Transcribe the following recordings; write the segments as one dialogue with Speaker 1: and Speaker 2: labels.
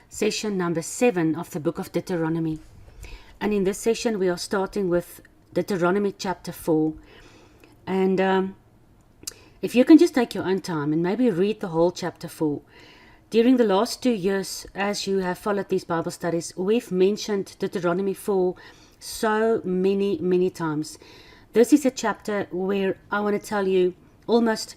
Speaker 1: session number 7 of the book of Deuteronomy. And in this session we are starting with Deuteronomy chapter 4. And if you can just take your own time and maybe read the whole chapter 4. During the last 2 years, as you have followed these Bible studies, we've mentioned Deuteronomy 4 so many times. This is a chapter where I want to tell you almost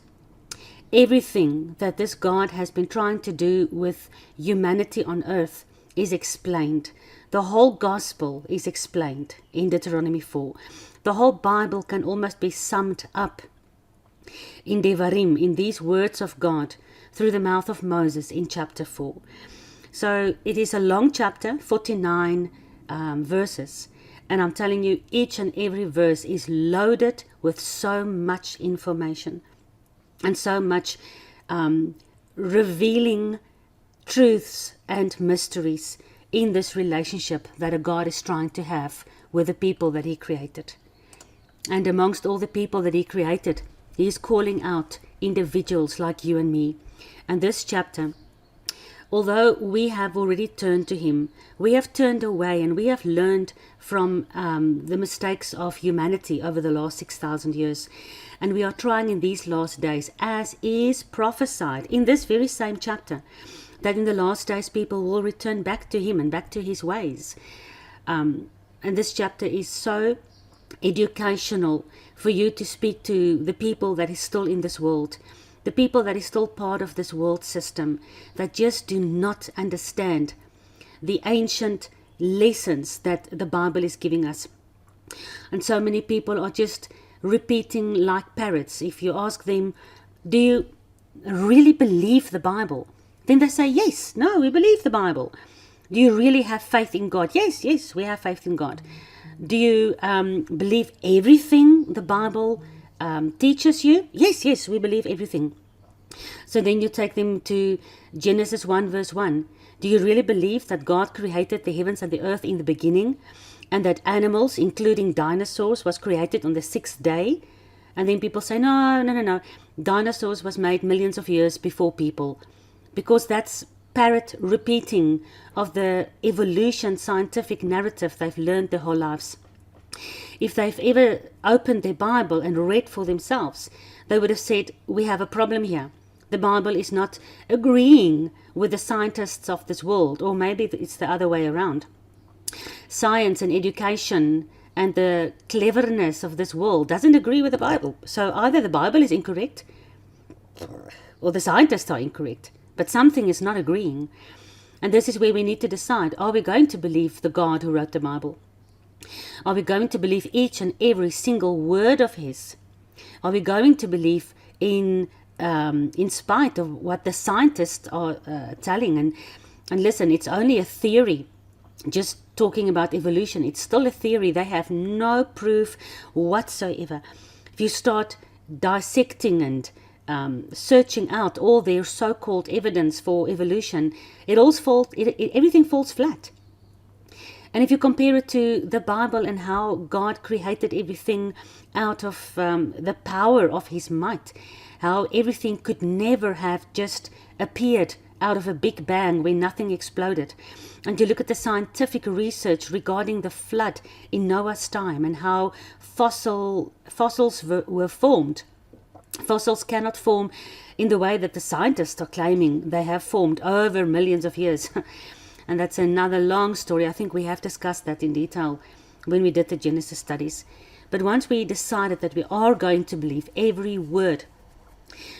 Speaker 1: everything that this God has been trying to do with humanity on earth is explained. The whole gospel is explained in Deuteronomy 4. The whole Bible can almost be summed up in Devarim, in these words of God, through the mouth of Moses in chapter 4. So it is a long chapter, 49 verses. And I'm telling you, each and every verse is loaded with so much information and so much revealing truths and mysteries in this relationship that a God is trying to have with the people that He created. And amongst all the people that He created, He is calling out individuals like you and me. And this chapter, although we have already turned to Him, we have turned away and we have learned from the mistakes of humanity over the last 6,000 years. And we are trying in these last days, as is prophesied in this very same chapter, that in the last days people will return back to Him and back to His ways. And this chapter is so educational for you to speak to the people that is still in this world, the people that is still part of this world system, that just do not understand the ancient lessons that the Bible is giving us. And so many people are just repeating like parrots. If you ask them, do you really believe the Bible? Then they say, yes, no, we believe the Bible. Do you really have faith in God? Yes, we have faith in God. Do you believe everything the Bible teaches you? Yes, we believe everything. So then you take them to Genesis 1 verse 1. Do you really believe that God created the heavens and the earth in the beginning, and that animals, including dinosaurs, was created on the 6th day? And then people say, no. Dinosaurs was made millions of years before people. Because that's parrot repeating of the evolution scientific narrative they've learned their whole lives. If they've ever opened their Bible and read for themselves, they would have said, we have a problem here. The Bible is not agreeing with the scientists of this world, or maybe it's the other way around. Science and education and the cleverness of this world doesn't agree with the Bible. So either the Bible is incorrect or the scientists are incorrect, but something is not agreeing. And this is where we need to decide, are we going to believe the God who wrote the Bible? Are we going to believe each and every single word of His? Are we going to believe in spite of what the scientists are telling? And listen, it's only a theory. Just talking about evolution, it's still a theory. They have no proof whatsoever. If you start dissecting and searching out all their so-called evidence for evolution, everything falls flat. And if you compare it to the Bible and how God created everything out of the power of His might, how everything could never have just appeared out of a big bang when nothing exploded. And you look at the scientific research regarding the flood in Noah's time and how fossils were formed. Fossils cannot form in the way that the scientists are claiming they have formed over millions of years. And that's another long story. I think we have discussed that in detail when we did the Genesis studies. But once we decided that we are going to believe every word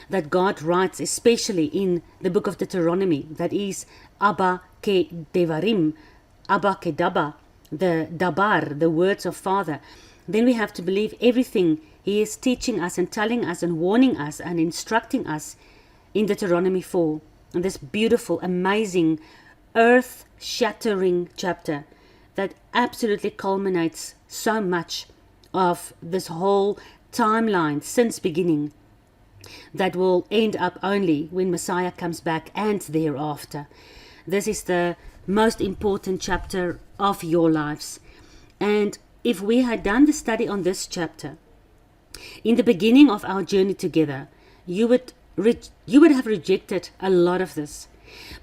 Speaker 1: that God writes, especially in the book of Deuteronomy, that is Abba ke Devarim, Abba ke Daba, the Dabar, the words of Father, then we have to believe everything He is teaching us and telling us and warning us and instructing us in Deuteronomy 4. And this beautiful, amazing, earth-shattering chapter that absolutely culminates so much of this whole timeline since beginning, that will end up only when Messiah comes back and thereafter. This is the most important chapter of your lives. And if we had done the study on this chapter in the beginning of our journey together, you would have rejected a lot of this.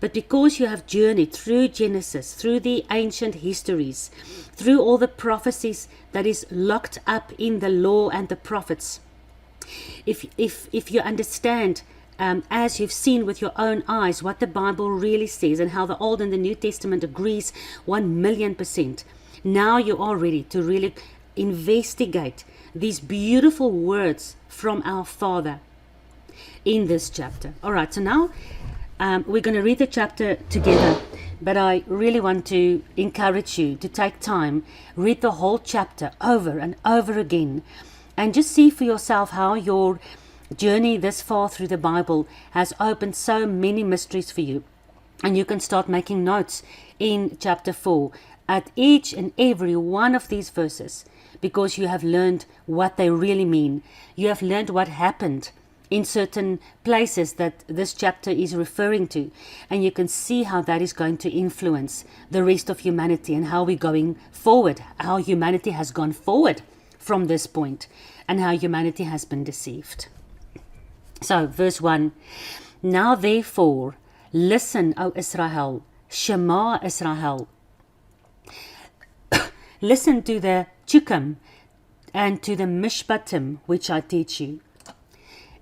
Speaker 1: But because you have journeyed through Genesis, through the ancient histories, through all the prophecies that is locked up in the law and the prophets, if you understand, as you've seen with your own eyes, what the Bible really says and how the Old and the New Testament agrees 1,000,000%, now you are ready to really investigate these beautiful words from our Father in this chapter. All right, so now we're going to read the chapter together, but I really want to encourage you to take time, read the whole chapter over and over again, and just see for yourself how your journey this far through the Bible has opened so many mysteries for you. And you can start making notes in chapter 4 at each and every one of these verses, because you have learned what they really mean. You have learned what happened in certain places that this chapter is referring to, and you can see how that is going to influence the rest of humanity and how we're going forward, how humanity has gone forward from this point, and how humanity has been deceived. So, verse 1, Now therefore, listen, O Israel, Shema Israel. Listen to the Chukim and to the Mishpatim, which I teach you.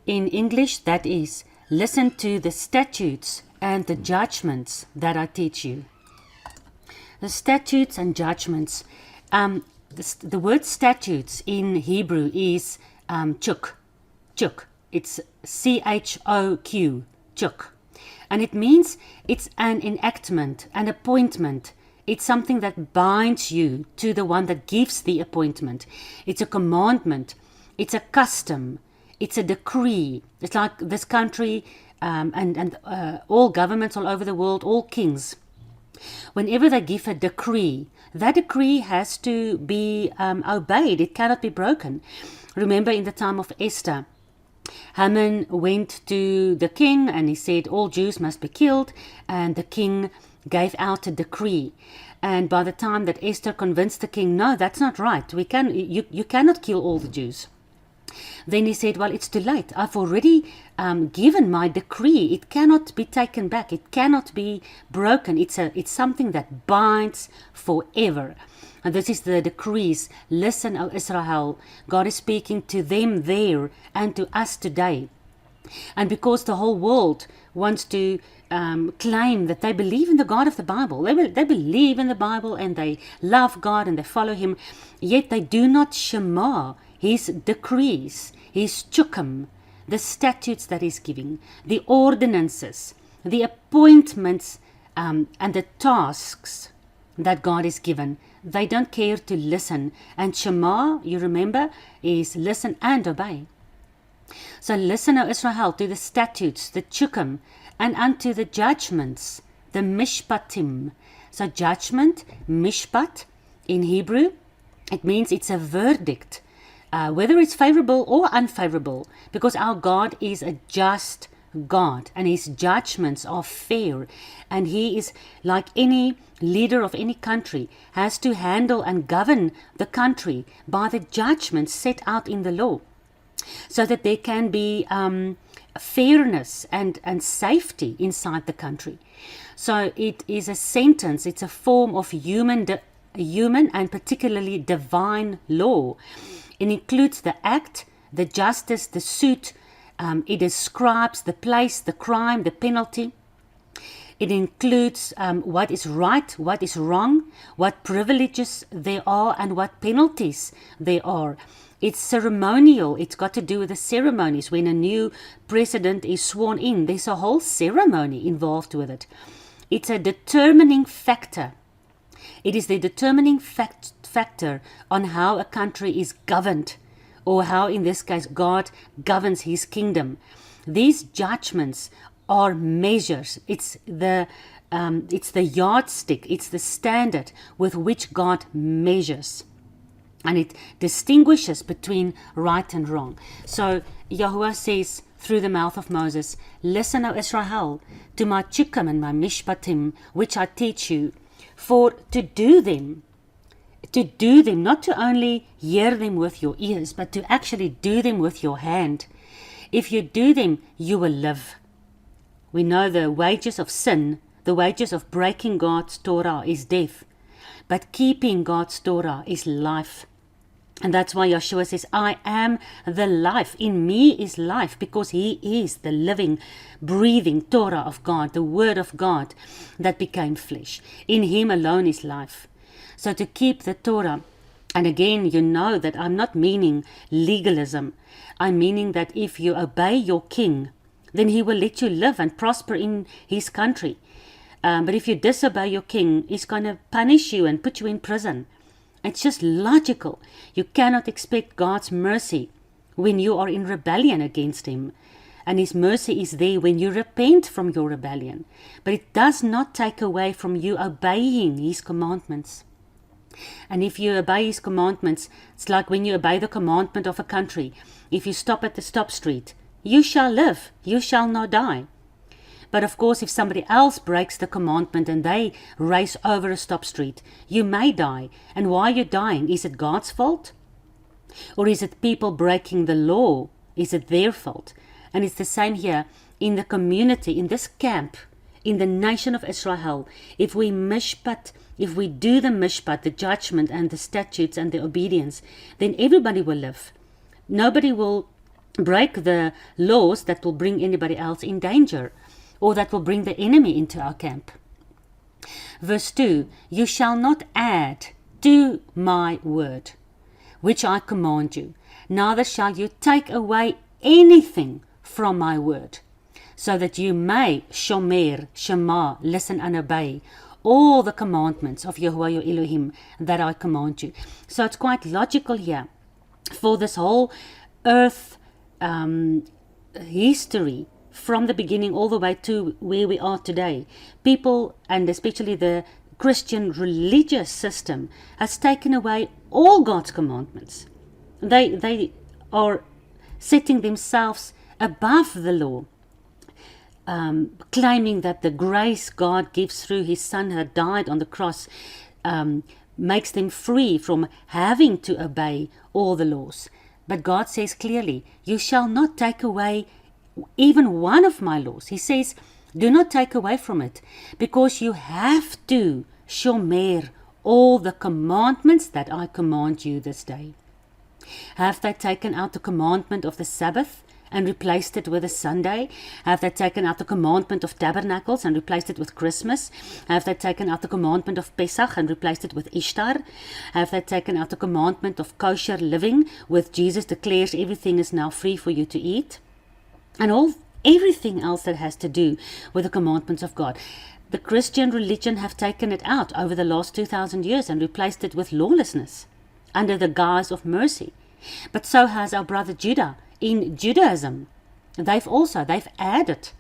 Speaker 1: In English, that is, listen to the statutes and the judgments that I teach you. The statutes and judgments. The word statutes in Hebrew is chuk. It's CHOQ, chuk. And it means it's an enactment, an appointment. It's something that binds you to the one that gives the appointment. It's a commandment. It's a custom. It's a decree. It's like this country and all governments all over the world, all kings. Whenever they give a decree, that decree has to be obeyed. It cannot be broken. Remember in the time of Esther, Haman went to the king and he said all Jews must be killed, and the king gave out a decree. And by the time that Esther convinced the king, no, that's not right. You cannot kill all the Jews. Then he said, well, it's too late. I've already given my decree. It cannot be taken back. It cannot be broken. It's something that binds forever. And this is the decrees. Listen, O Israel. God is speaking to them there and to us today. And because the whole world wants to claim that they believe in the God of the Bible, they believe in the Bible and they love God and they follow Him, yet they do not shema His decrees, His chukim, the statutes that He's giving, the ordinances, the appointments, and the tasks that God is given. They don't care to listen. And Shema, you remember, is listen and obey. So listen, O Israel, to the statutes, the chukim, and unto the judgments, the mishpatim. So judgment, mishpat, in Hebrew, it means it's a verdict, whether it's favorable or unfavorable, because our God is a just God and His judgments are fair, and He is, like any leader of any country, has to handle and govern the country by the judgments set out in the law, so that there can be fairness and safety inside the country. So it is a sentence, it's a form of human and particularly divine law. It includes the act, the justice, the suit. It describes the place, the crime, the penalty. It includes what is right, what is wrong, what privileges there are, and what penalties there are. It's ceremonial. It's got to do with the ceremonies. When a new president is sworn in, there's a whole ceremony involved with it. It's a determining factor. It is the determining factor on how a country is governed, or how, in this case, God governs His kingdom. These judgments are measures. It's the yardstick. It's the standard with which God measures. And it distinguishes between right and wrong. So Yahuwah says through the mouth of Moses, listen, O Israel, to my chukim and my mishpatim, which I teach you, for to do them, not to only hear them with your ears, but to actually do them with your hand. If you do them, you will live. We know the wages of sin, the wages of breaking God's Torah is death. But keeping God's Torah is life. And that's why Yeshua says, I am the life. In me is life, because he is the living, breathing Torah of God, the word of God that became flesh. In him alone is life. So to keep the Torah, and again, you know that I'm not meaning legalism. I'm meaning that if you obey your king, then he will let you live and prosper in his country. But if you disobey your king, he's going to punish you and put you in prison. It's just logical. You cannot expect God's mercy when you are in rebellion against him. And his mercy is there when you repent from your rebellion. But it does not take away from you obeying his commandments. And if you obey his commandments, it's like when you obey the commandment of a country. If you stop at the stop street, you shall live, you shall not die. But of course, if somebody else breaks the commandment and they race over a stop street, you may die. And why are you dying? Is it God's fault? Or is it people breaking the law? Is it their fault? And it's the same here in the community, in this camp, in the nation of Israel. If we mishpat, if we do the mishpat, the judgment and the statutes and the obedience, then everybody will live. Nobody will break the laws that will bring anybody else in danger, or that will bring the enemy into our camp. Verse 2, you shall not add to my word, which I command you, neither shall you take away anything from my word, so that you may shomer, shema, listen and obey all the commandments of Yahuwah your Elohim that I command you. So it's quite logical here for this whole earth history, from the beginning all the way to where we are today. People, and especially the Christian religious system, has taken away all God's commandments. They are setting themselves above the law, claiming that the grace God gives through his Son who had died on the cross makes them free from having to obey all the laws. But God says clearly, you shall not take away even one of my laws. He says, do not take away from it, because you have to shomer all the commandments that I command you this day. Have they taken out the commandment of the Sabbath and replaced it with a Sunday? Have they taken out the commandment of tabernacles and replaced it with Christmas? Have they taken out the commandment of Pesach and replaced it with Ishtar? Have they taken out the commandment of kosher living, with Jesus declares everything is now free for you to eat? And everything else that has to do with the commandments of God. The Christian religion have taken it out over the last 2,000 years and replaced it with lawlessness under the guise of mercy. But so has our brother Judah in Judaism. They've added.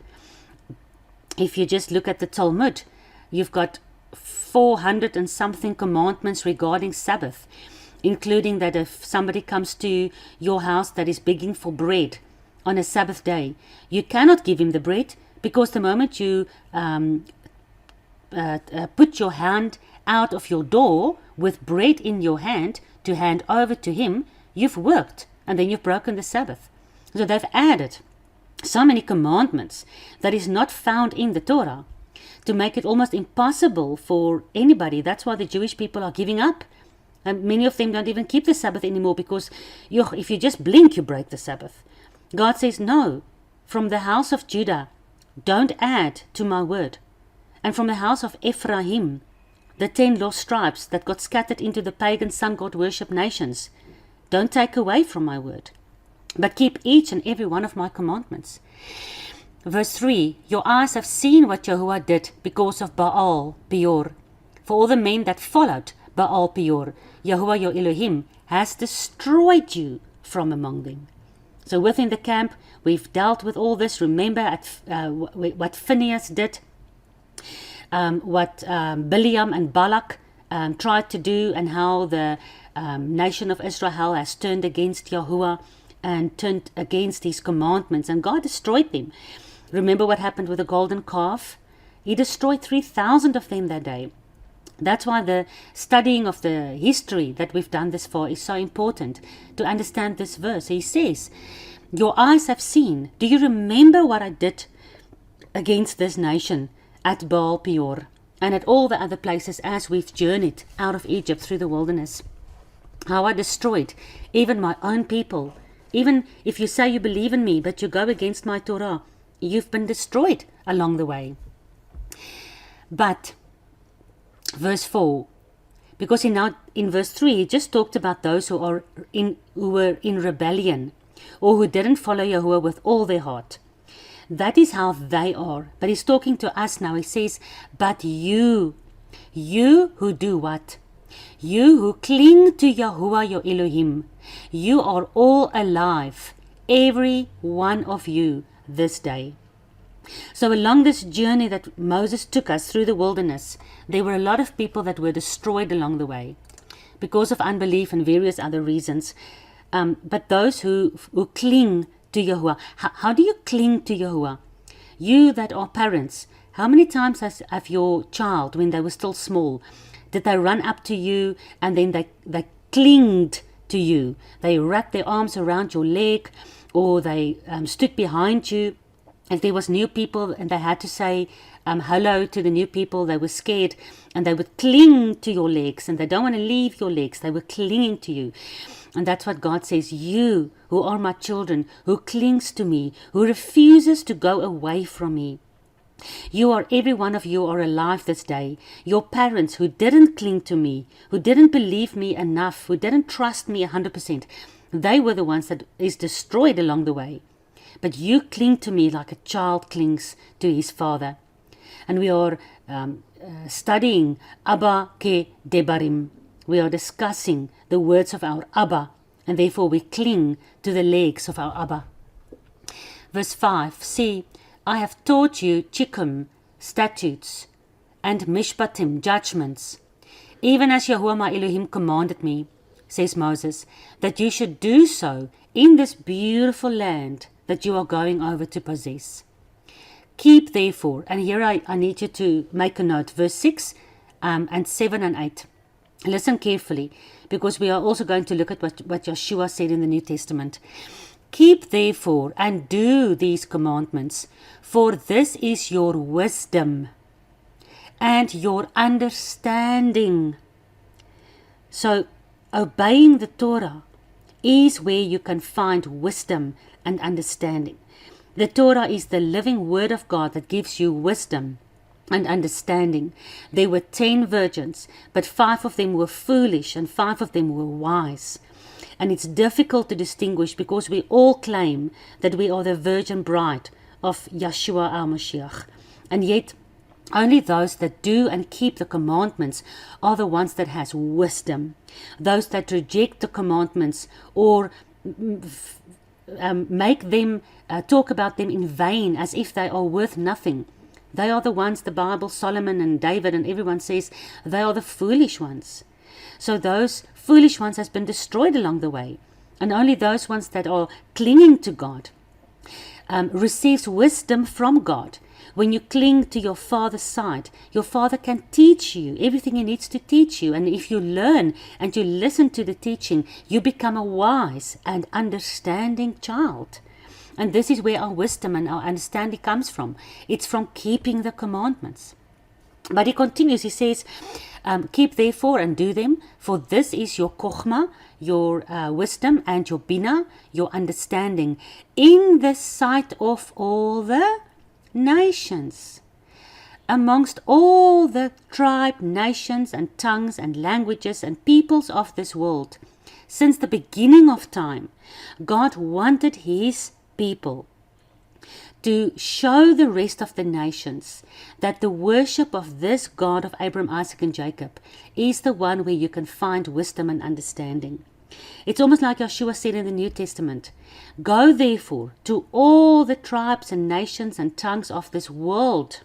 Speaker 1: If you just look at the Talmud, you've got 400 and something commandments regarding Sabbath, including that if somebody comes to your house that is begging for bread on a Sabbath day, you cannot give him the bread, because the moment you put your hand out of your door with bread in your hand to hand over to him, you've worked and then you've broken the Sabbath. So they've added so many commandments that is not found in the Torah to make it almost impossible for anybody. That's why the Jewish people are giving up. And many of them don't even keep the Sabbath anymore, because if you just blink, you break the Sabbath. God says, no, from the house of Judah, don't add to my word. And from the house of Ephraim, the 10 lost tribes that got scattered into the pagan sun god worship nations, don't take away from my word, but keep each and every one of my commandments. Verse 3, your eyes have seen what Yahuwah did because of Baal Peor. For all the men that followed Baal Peor, Yahuwah your Elohim has destroyed you from among them. So within the camp, we've dealt with all this. Remember what Phinehas did, what Bileam and Balak tried to do, and how the nation of Israel has turned against Yahuwah and turned against his commandments, and God destroyed them. Remember what happened with the golden calf? He destroyed 3,000 of them that day. That's why the studying of the history that we've done this for is so important, to understand this verse. He says, your eyes have seen. Do you remember what I did against this nation at Baal Peor and at all the other places as we've journeyed out of Egypt through the wilderness. How I destroyed even my own people. Even if you say you believe in me, but you go against my Torah, you've been destroyed along the way. But, verse 4, because in verse 3, he just talked about those who were in rebellion, or who didn't follow Yahuwah with all their heart. That is how they are. But he's talking to us now. He says, but you who do what? You who cling to Yahuwah your Elohim, you are all alive, every one of you, this day. So along this journey that Moses took us through the wilderness, there were a lot of people that were destroyed along the way because of unbelief and various other reasons. But those who cling to Yahuwah, how do you cling to Yahuwah? You that are parents, how many times have your child, when they were still small, did they run up to you and then they clinged to you? They wrapped their arms around your leg, or they stood behind you. If there was new people and they had to say hello to the new people, they were scared and they would cling to your legs, and they don't want to leave your legs. They were clinging to you. And that's what God says, you who are my children, who clings to me, who refuses to go away from me. Every one of you are alive this day. Your parents who didn't cling to me, who didn't believe me enough, who didn't trust me 100%, they were the ones that is destroyed along the way. But you cling to me like a child clings to his father. And we are studying Abba ke Debarim. We are discussing the words of our Abba, and therefore we cling to the legs of our Abba. Verse 5, see, I have taught you Chikum, statutes, and Mishpatim, judgments, even as Yahuwah my Elohim commanded me, says Moses, that you should do so in this beautiful land that you are going over to possess. Keep therefore, and here I need you to make a note, verse 6 and 7 and 8. Listen carefully, because we are also going to look at what Yeshua said in the New Testament. Keep therefore and do these commandments, for this is your wisdom and your understanding. So, obeying the Torah is where you can find wisdom and understanding. The Torah is the living word of God that gives you wisdom and understanding. There were 10 virgins, but 5 of them were foolish and 5 of them were wise. And it's difficult to distinguish because we all claim that we are the virgin bride of Yeshua our Mashiach. And yet, only those that do and keep the commandments are the ones that has wisdom. Those that reject the commandments or make them talk about them in vain as if they are worth nothing. They are the ones, the Bible, Solomon and David and everyone says, they are the foolish ones. So those foolish ones has been destroyed along the way. And only those ones that are clinging to God receives wisdom from God. When you cling to your Father's side, your Father can teach you everything He needs to teach you. And if you learn and you listen to the teaching, you become a wise and understanding child. And this is where our wisdom and our understanding comes from. It's from keeping the commandments. But he continues, he says, keep therefore and do them, for this is your kochma, your wisdom, and your bina, your understanding, in the sight of all the nations. Amongst all the tribe, nations, and tongues, and languages, and peoples of this world, since the beginning of time, God wanted His people to show the rest of the nations that the worship of this God of Abraham, Isaac, and Jacob is the one where you can find wisdom and understanding. It's almost like Yeshua said in the New Testament, go therefore to all the tribes and nations and tongues of this world,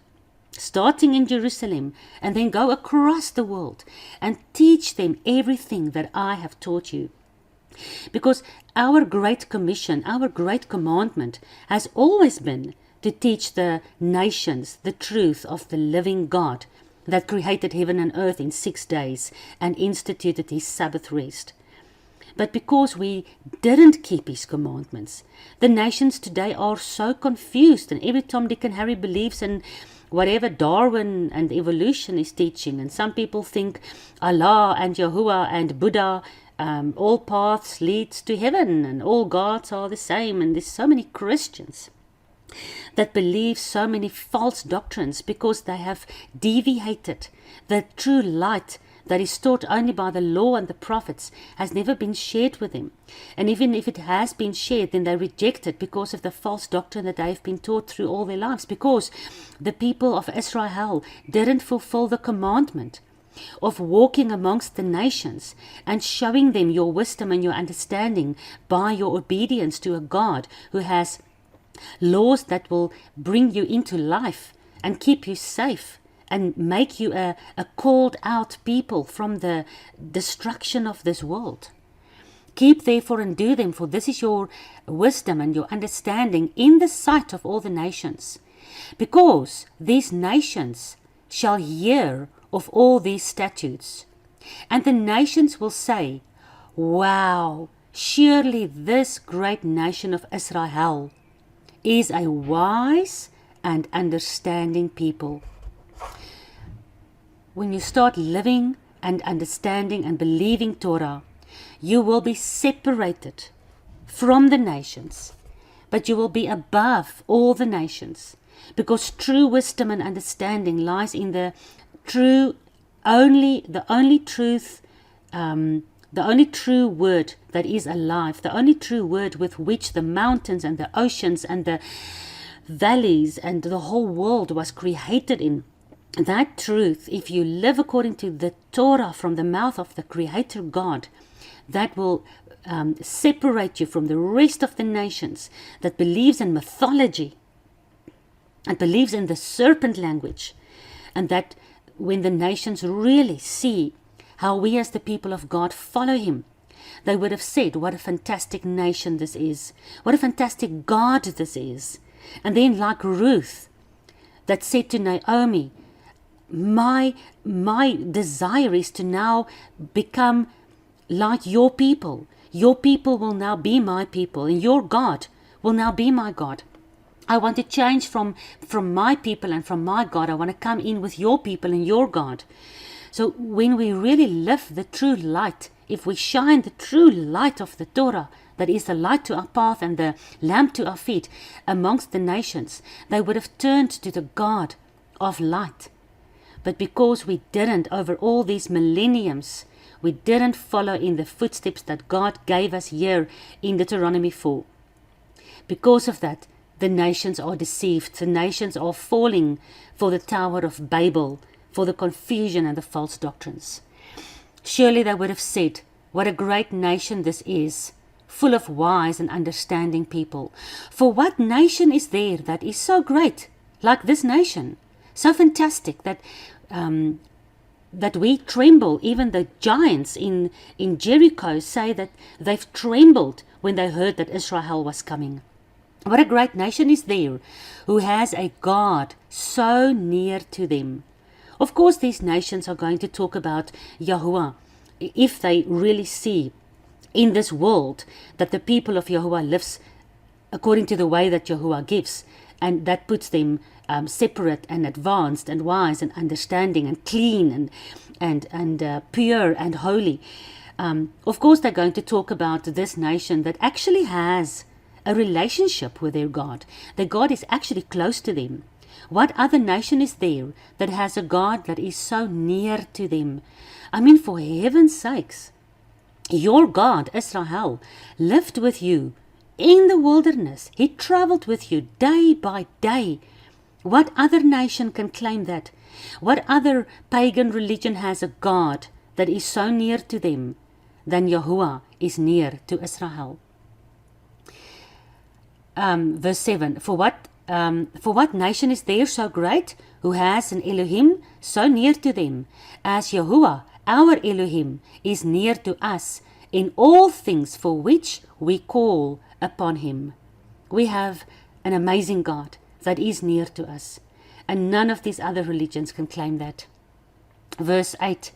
Speaker 1: starting in Jerusalem, and then go across the world and teach them everything that I have taught you. Because our great commission, our great commandment has always been to teach the nations the truth of the living God that created heaven and earth in 6 days and instituted His Sabbath rest. But because we didn't keep his commandments, the nations today are so confused, and every Tom, Dick and Harry believes in whatever Darwin and evolution is teaching, and some people think Allah and Yahuwah and Buddha, all paths leads to heaven and all gods are the same, and there's so many Christians that believe so many false doctrines because they have deviated. The true light that is taught only by the law and the prophets has never been shared with them. And even if it has been shared, then they reject it because of the false doctrine that they've been taught through all their lives, because the people of Israel didn't fulfill the commandment of walking amongst the nations and showing them your wisdom and your understanding by your obedience to a God who has laws that will bring you into life and keep you safe and make you a called out people from the destruction of this world. Keep therefore and do them, for this is your wisdom and your understanding in the sight of all the nations. Because these nations shall hear of all these statutes, and the nations will say, wow, surely this great nation of Israel is a wise and understanding people. When you start living and understanding and believing Torah, you will be separated from the nations, but you will be above all the nations, because true wisdom and understanding lies in the only true word that is alive, the only true word with which the mountains and the oceans and the valleys and the whole world was created in. That truth, if you live according to the Torah from the mouth of the Creator God, that will separate you from the rest of the nations that believes in mythology and believes in the serpent language. And that when the nations really see how we as the people of God follow him, they would have said, what a fantastic nation this is. What a fantastic God this is. And then like Ruth, that said to Naomi, my desire is to now become like your people. Your people will now be my people, and your God will now be my God. I want to change from my people and from my God. I want to come in with your people and your God. So when we really live the true light, if we shine the true light of the Torah, that is the light to our path and the lamp to our feet, amongst the nations, they would have turned to the God of light. But because we didn't, over all these millenniums, we didn't follow in the footsteps that God gave us here in Deuteronomy 4. Because of that, the nations are deceived. The nations are falling for the Tower of Babel, for the confusion and the false doctrines. Surely they would have said, what a great nation this is, full of wise and understanding people. For what nation is there that is so great, like this nation? So fantastic that we tremble. Even the giants in Jericho say that they've trembled when they heard that Israel was coming. What a great nation is there who has a God so near to them. Of course, these nations are going to talk about Yahuwah if they really see in this world that the people of Yahuwah lives according to the way that Yahuwah gives, and that puts them separate and advanced and wise and understanding and clean and pure and holy. Of course, they're going to talk about this nation that actually has a relationship with their God. The God is actually close to them. What other nation is there that has a God that is so near to them? I mean, for heaven's sakes, your God, Israel, lived with you in the wilderness. He traveled with you day by day. What other nation can claim that? What other pagan religion has a God that is so near to them than Yahuwah is near to Israel? Verse 7, for what nation is there so great, who has an Elohim so near to them, as Yahuwah, our Elohim, is near to us in all things for which we call upon him. We have an amazing God that is near to us, and none of these other religions can claim that. Verse 8,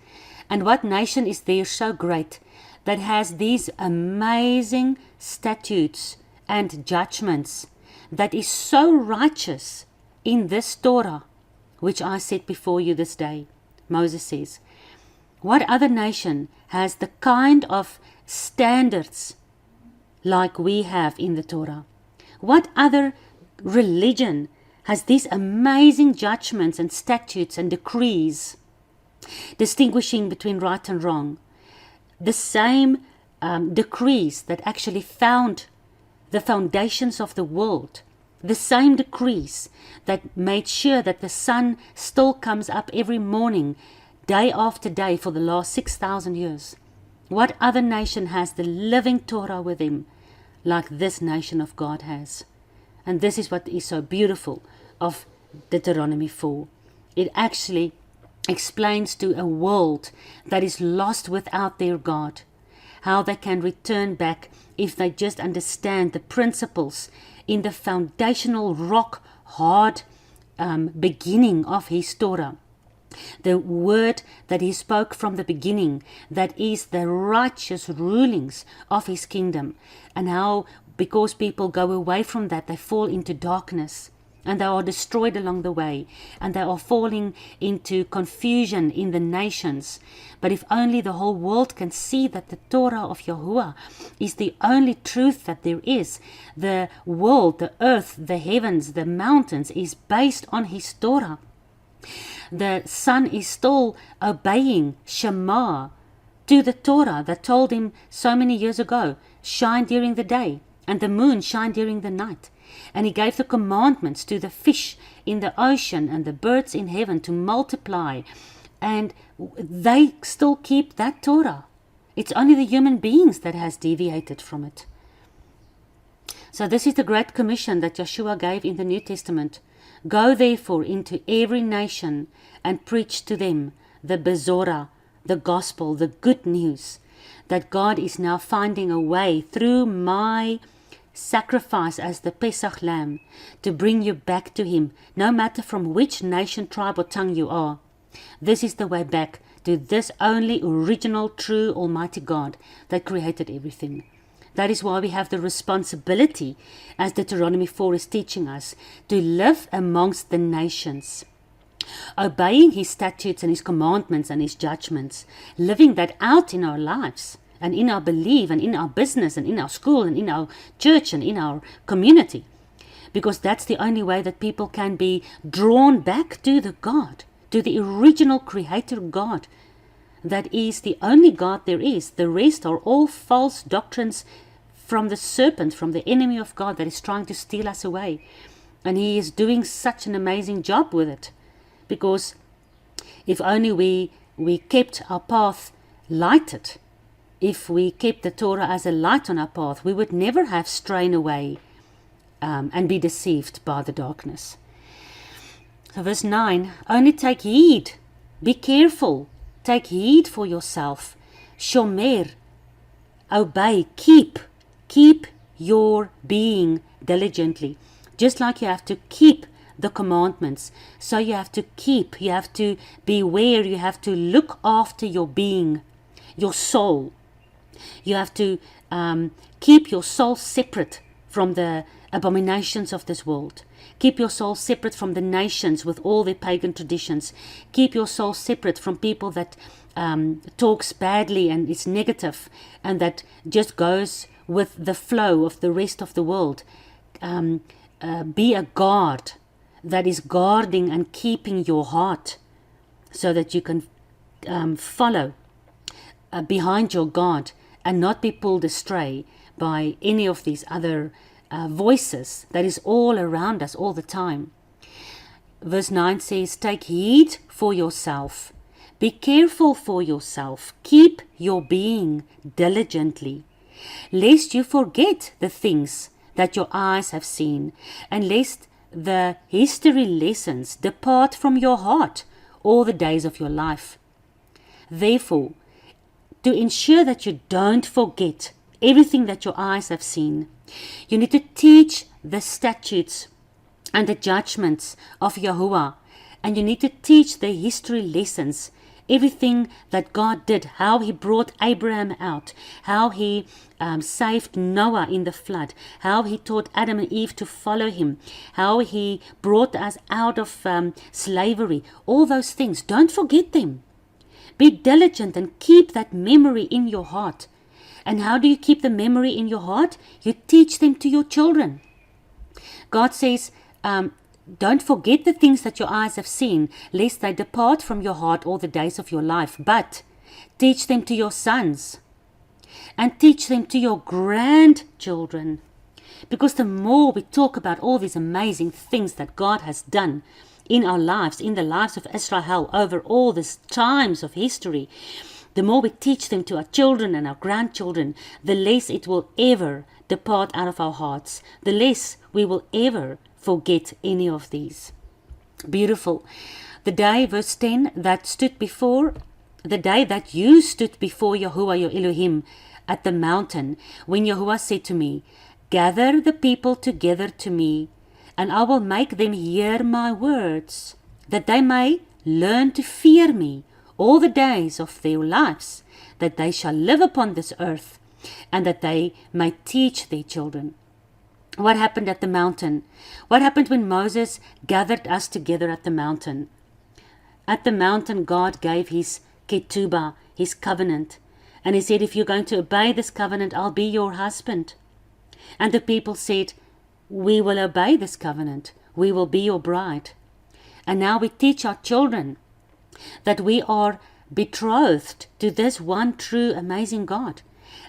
Speaker 1: and what nation is there so great that has these amazing statutes and judgments, that is so righteous in this Torah, which I set before you this day? Moses says, what other nation has the kind of standards like we have in the Torah? What other religion has these amazing judgments and statutes and decrees, distinguishing between right and wrong? The same decrees that actually found the foundations of the world, the same decrees that made sure that the sun still comes up every morning, day after day, for the last 6,000 years. What other nation has the living Torah with him like this nation of God has? And this is what is so beautiful of Deuteronomy 4. It actually explains to a world that is lost without their God how they can return back if they just understand the principles in the foundational rock hard beginning of his Torah. The word that he spoke from the beginning, that is the righteous rulings of his kingdom, and how because people go away from that, they fall into darkness and they are destroyed along the way, and they are falling into confusion in the nations. But if only the whole world can see that the Torah of Yahuwah is the only truth that there is, the world, the earth, the heavens, the mountains is based on his Torah. The sun is still obeying Shema to the Torah that told him so many years ago, shine during the day, and the moon shine during the night. And he gave the commandments to the fish in the ocean and the birds in heaven to multiply. And they still keep that Torah. It's only the human beings that has deviated from it. So this is the great commission that Yeshua gave in the New Testament. Go therefore into every nation and preach to them the Bezorah, the gospel, the good news, that God is now finding a way through my sacrifice as the Pesach lamb to bring you back to him, no matter from which nation, tribe or tongue you are. This is the way back to this only original, true, almighty God that created everything. That is why we have the responsibility, as Deuteronomy 4 is teaching us, to live amongst the nations, obeying his statutes and his commandments and his judgments, living that out in our lives and in our belief and in our business and in our school and in our church and in our community, because that's the only way that people can be drawn back to the God, to the original creator God, that is the only God there is. The rest are all false doctrines from the serpent, from the enemy of God that is trying to steal us away. And he is doing such an amazing job with it, because if only we kept our path lighted, if we kept the Torah as a light on our path, we would never have strayed away and be deceived by the darkness. So verse 9, only take heed, be careful, take heed for yourself, shomer, obey, keep your being diligently. Just like you have to keep the commandments, so you have to beware, you have to look after your being, your soul. You have to keep your soul separate from the abominations of this world. Keep your soul separate from the nations with all their pagan traditions. Keep your soul separate from people that talks badly and is negative and that just goes with the flow of the rest of the world. Be a guard that is guarding and keeping your heart so that you can follow behind your God and not be pulled astray by any of these other voices that is all around us all the time. Verse 9 says, take heed for yourself, be careful for yourself, keep your being diligently, lest you forget the things that your eyes have seen, and lest the history lessons depart from your heart all the days of your life. Therefore, to ensure that you don't forget everything that your eyes have seen, you need to teach the statutes and the judgments of Yahuwah, and you need to teach the history lessons everything that God did, how he brought Abraham out, how he saved Noah in the flood, how he taught Adam and Eve to follow him, how he brought us out of slavery, all those things. Don't forget them. Be diligent and keep that memory in your heart. And how do you keep the memory in your heart? You teach them to your children. God says, don't forget the things that your eyes have seen, lest they depart from your heart all the days of your life. But teach them to your sons and teach them to your grandchildren. Because the more we talk about all these amazing things that God has done in our lives, in the lives of Israel over all these times of history, the more we teach them to our children and our grandchildren, the less it will ever depart out of our hearts, the less we will ever forget any of these. Beautiful. The day, verse 10, the day that you stood before Yahuwah your Elohim at the mountain, when Yahuwah said to me, gather the people together to me, and I will make them hear my words, that they may learn to fear me all the days of their lives, that they shall live upon this earth, and that they may teach their children. What happened at the mountain? What happened when Moses gathered us together at the mountain? At the mountain, God gave his ketubah, his covenant. And he said, if you're going to obey this covenant, I'll be your husband. And the people said, we will obey this covenant. We will be your bride. And now we teach our children that we are betrothed to this one true, amazing God.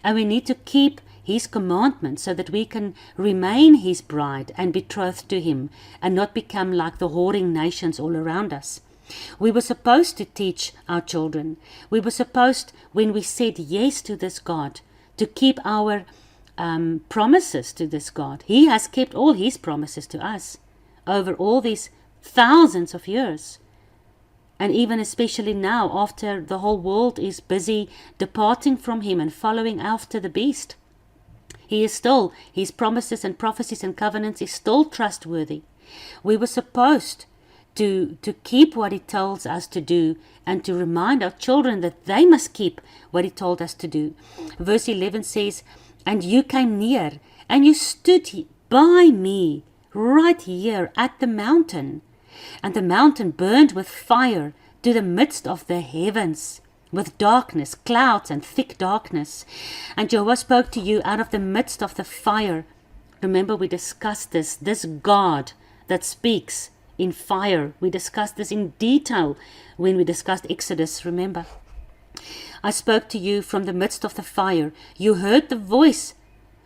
Speaker 1: And we need to keep his commandments so that we can remain his bride and betrothed to him and not become like the whoring nations all around us. We were supposed to teach our children. We were supposed, when we said yes to this God, to keep our promises to this God. He has kept all his promises to us over all these thousands of years. And even especially now, after the whole world is busy departing from him and following after the beast, he is still, his promises and prophecies and covenants is still trustworthy. We were supposed to keep what he tells us to do and to remind our children that they must keep what he told us to do. Verse 11 says, and you came near and you stood by me right here at the mountain. And the mountain burned with fire to the midst of the heavens, with darkness, clouds and thick darkness. And Jehovah spoke to you out of the midst of the fire. Remember, we discussed this God that speaks in fire. We discussed this in detail when we discussed Exodus, remember. I spoke to you from the midst of the fire. You heard the voice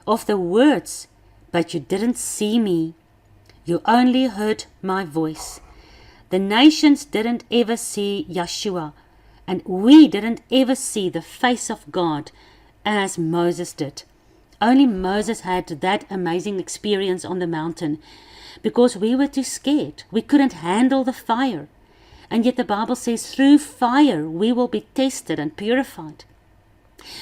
Speaker 1: of the words, but you didn't see me. You only heard my voice. The nations didn't ever see Yeshua, and we didn't ever see the face of God as Moses did. Only Moses had that amazing experience on the mountain because we were too scared. We couldn't handle the fire. And yet the Bible says through fire we will be tested and purified.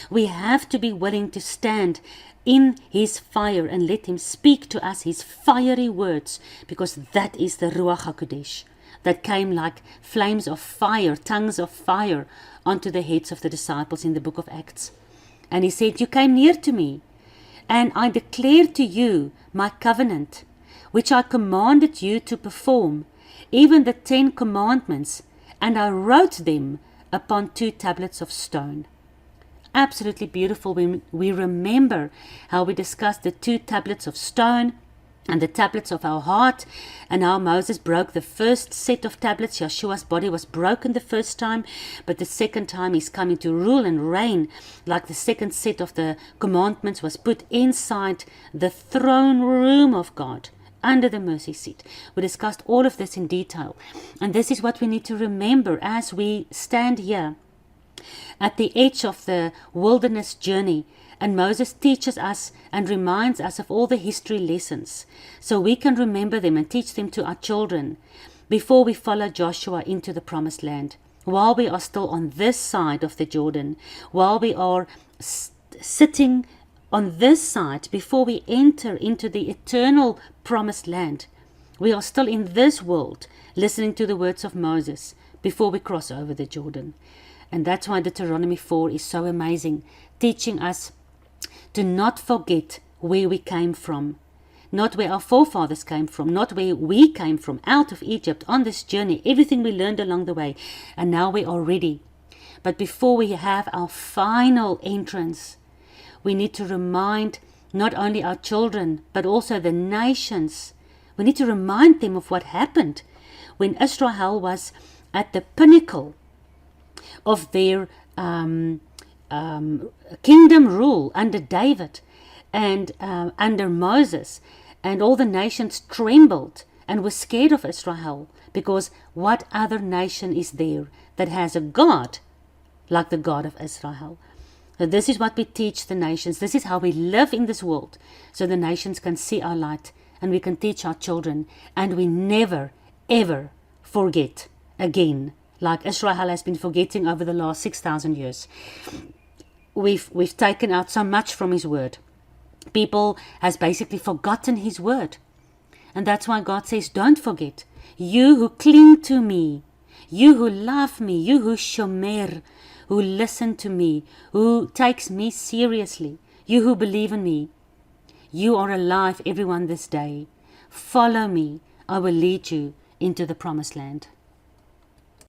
Speaker 1: We have to be willing to stand in his fire and let him speak to us his fiery words, because that is the Ruach HaKodesh that came like flames of fire, tongues of fire onto the heads of the disciples in the book of Acts. And he said, you came near to me, and I declared to you my covenant, which I commanded you to perform, even the 10 commandments, and I wrote them upon 2 tablets of stone. Absolutely beautiful when we remember how we discussed the 2 tablets of stone and the tablets of our heart, and how Moses broke the first set of tablets. Yeshua's body was broken the first time, but the second time he's coming to rule and reign, like the second set of the commandments was put inside the throne room of God, under the mercy seat. We discussed all of this in detail, and this is what we need to remember as we stand here at the edge of the wilderness journey, and Moses teaches us and reminds us of all the history lessons so we can remember them and teach them to our children before we follow Joshua into the promised land, while we are still on this side of the Jordan, while we are sitting on this side before we enter into the eternal promised land. We are still in this world listening to the words of Moses, before we cross over the Jordan. And that's why Deuteronomy 4 is so amazing, teaching us to not forget where we came from, not where our forefathers came from, not where we came from, out of Egypt, on this journey, everything we learned along the way, and now we are ready. But before we have our final entrance, we need to remind not only our children, but also the nations. We need to remind them of what happened when Israel was at the pinnacle of their kingdom rule under David and under Moses, and all the nations trembled and were scared of Israel, because what other nation is there that has a God like the God of Israel? So this is what we teach the nations. This is how we live in this world, so the nations can see our light and we can teach our children, and we never ever forget again, like Israel has been forgetting over the last 6,000 years. We've taken out so much from his word. People has basically forgotten his word. And that's why God says, don't forget. You who cling to me, you who love me, you who shomer, who listen to me, who takes me seriously, you who believe in me, you are alive, everyone, this day. Follow me. I will lead you into the promised land.